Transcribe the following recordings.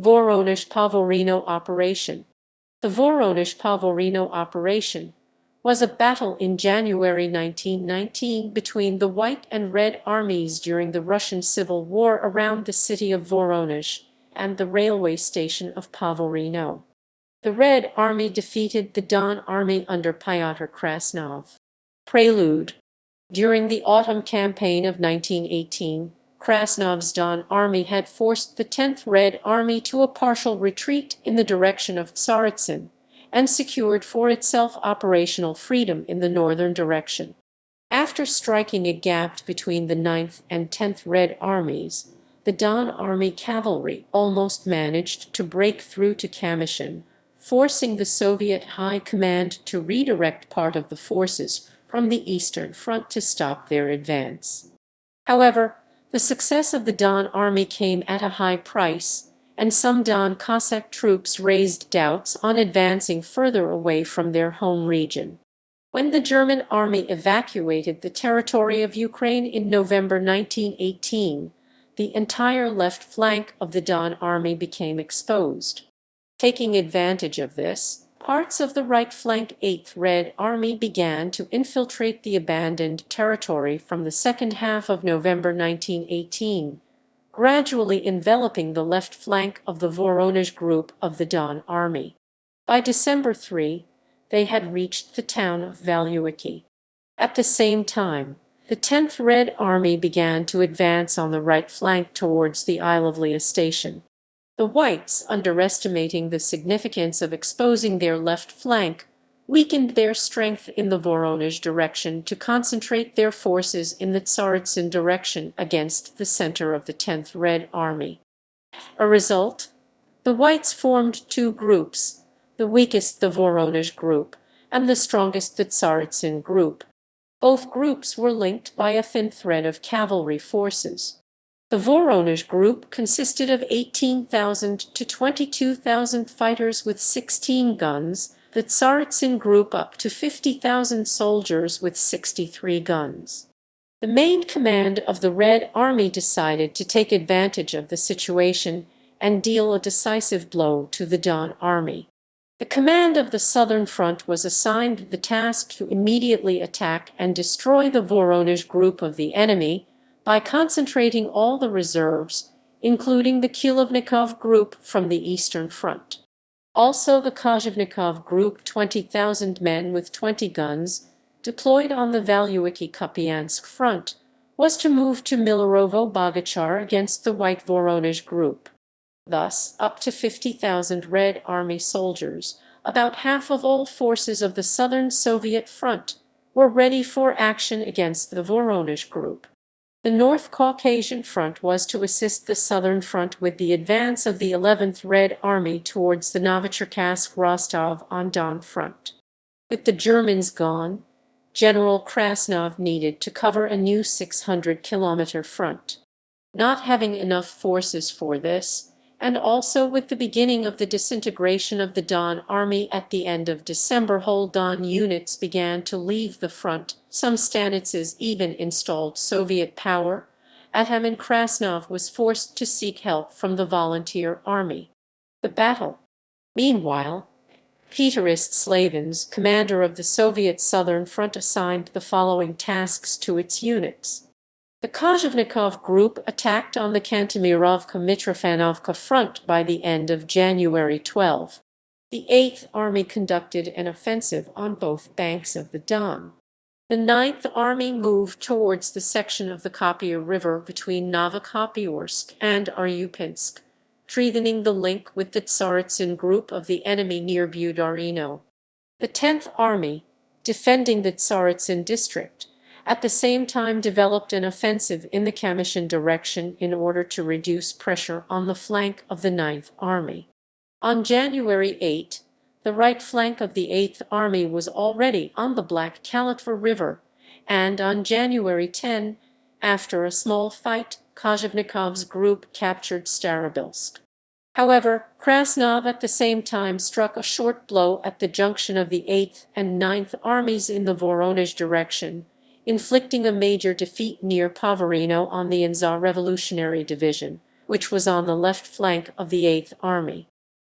Voronezh Povorino Operation. The Voronezh Povorino Operation was a battle in January 1919 between the White and Red Armies during the Russian Civil War around the city of Voronezh and the railway station of Povorino. The Red Army defeated the Don Army under Pyotr Krasnov. Prelude. During the autumn campaign of 1918, Krasnov's Don Army had forced the 10th Red Army to a partial retreat in the direction of Tsaritsyn and secured for itself operational freedom in the northern direction. After striking a gap between the 9th and 10th Red Armies, the Don Army cavalry almost managed to break through to Kamyshin, forcing the Soviet High Command to redirect part of the forces from the Eastern Front to stop their advance. However, the success of the Don Army came at a high price, and some Don Cossack troops raised doubts on advancing further away from their home region. When the German army evacuated the territory of Ukraine in November 1918, the entire left flank of the Don Army became exposed. Taking advantage of this, parts of the right flank 8th Red Army began to infiltrate the abandoned territory from the second half of November 1918, gradually enveloping the left flank of the Voronezh group of the Don Army. By December 3, they had reached the town of Valyuiki. At the same time, the 10th Red Army began to advance on the right flank towards the Ilovlya station. The Whites, underestimating the significance of exposing their left flank, weakened their strength in the Voronezh direction to concentrate their forces in the Tsaritsyn direction against the center of the 10th Red Army. A result? The Whites formed two groups, the weakest the Voronezh group, and the strongest the Tsaritsyn group. Both groups were linked by a thin thread of cavalry forces. The Voronezh group consisted of 18,000 to 22,000 fighters with 16 guns, the Tsaritsyn group up to 50,000 soldiers with 63 guns. The main command of the Red Army decided to take advantage of the situation and deal a decisive blow to the Don Army. The command of the Southern Front was assigned the task to immediately attack and destroy the Voronezh group of the enemy by concentrating all the reserves, including the Kilovnikov group from the Eastern Front. Also the Kozhevnikov group, 20,000 men with 20 guns, deployed on the Valyuiki-Kupiansk front, was to move to Milarovo-Bogachar against the White Voronezh group. Thus, up to 50,000 Red Army soldiers, about half of all forces of the Southern Soviet Front, were ready for action against the Voronezh group. The North Caucasian Front was to assist the Southern Front with the advance of the 11th Red Army towards the Novocherkassk-Rostov-on-Don front. With the Germans gone, General Krasnov needed to cover a new 600-kilometer front. Not having enough forces for this, and also with the beginning of the disintegration of the Don Army at the end of December, whole Don units began to leave the front. Some stanitsas even installed Soviet power. Ataman Krasnov was forced to seek help from the volunteer army. The battle. Meanwhile, Pyotr Slavins, commander of the Soviet Southern Front, assigned the following tasks to its units. The Kozhevnikov group attacked on the Kantemirovka-Mitrofanovka front by the end of January 12. The 8th Army conducted an offensive on both banks of the Don. The 9th Army moved towards the section of the Kopya River between Novokopyorsk and Aryupinsk, strengthening the link with the Tsaritsyn group of the enemy near Budarino. The 10th Army, defending the Tsaritsyn district, at the same time developed an offensive in the Kamyshin direction in order to reduce pressure on the flank of the 9th Army. On January 8, the right flank of the 8th Army was already on the Black Kalitva River, and on January 10, after a small fight, Kozhevnikov's group captured Starobilsk. However, Krasnov at the same time struck a short blow at the junction of the 8th and 9th Armies in the Voronezh direction, inflicting a major defeat near Povorino on the Inzar Revolutionary Division, which was on the left flank of the 8th Army.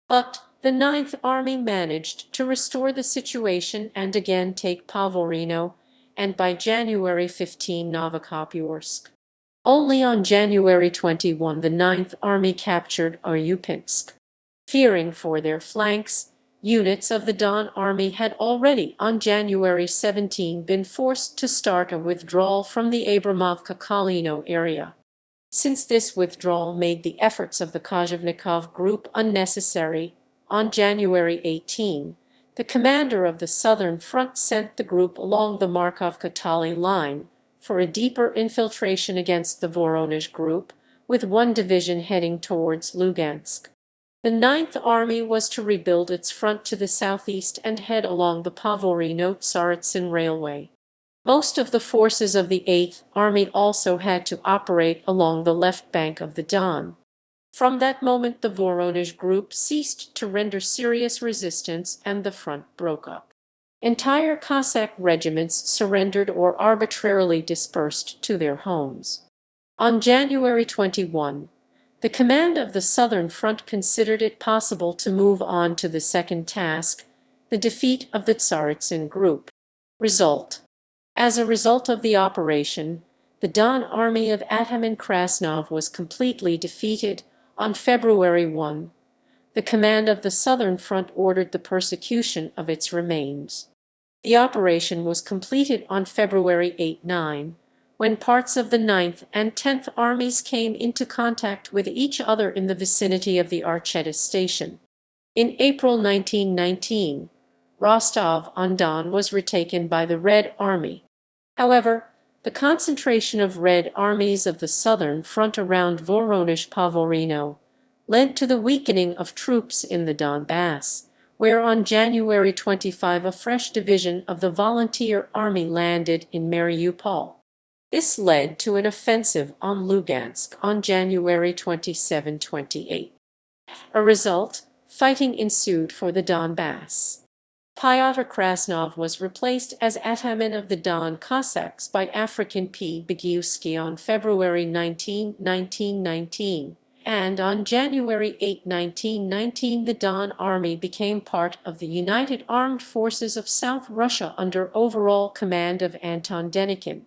But the 9th Army managed to restore the situation and again take Povorino, and by January 15 Novokopyorsk. Only on January 21 the 9th Army captured Uryupinsk. Fearing for their flanks, units of the Don Army had already on January 17 been forced to start a withdrawal from the Abramovka-Kalino area. Since this withdrawal made the efforts of the Kozhevnikov group unnecessary, on January 18, the commander of the Southern Front sent the group along the Markovka-Tali line for a deeper infiltration against the Voronezh group, with one division heading towards Lugansk. The 9th Army was to rebuild its front to the southeast and head along the Povorino-Tsaritsyn Railway. Most of the forces of the 8th Army also had to operate along the left bank of the Don. From that moment the Voronezh group ceased to render serious resistance and the front broke up. Entire Cossack regiments surrendered or arbitrarily dispersed to their homes. On January 21, the command of the Southern Front considered it possible to move on to the second task, the defeat of the Tsaritsyn group. Result. As a result of the operation, the Don Army of Ataman Krasnov was completely defeated. On February 1, the command of the Southern Front ordered the persecution of its remains. The operation was completed on February 8-9, when parts of the 9th and 10th Armies came into contact with each other in the vicinity of the Archeta station. In April 1919, Rostov-on-Don was retaken by the Red Army. However, the concentration of Red Armies of the Southern Front around Voronezh-Povorino led to the weakening of troops in the Donbass, where on January 25 a fresh division of the Volunteer Army landed in Mariupol. This led to an offensive on Lugansk on January 27-28. A result, fighting ensued for the Donbass. Pyotr Krasnov was replaced as Ataman of the Don Cossacks by African P. Begiewski on February 19, 1919, and on January 8, 1919 the Don Army became part of the United Armed Forces of South Russia under overall command of Anton Denikin.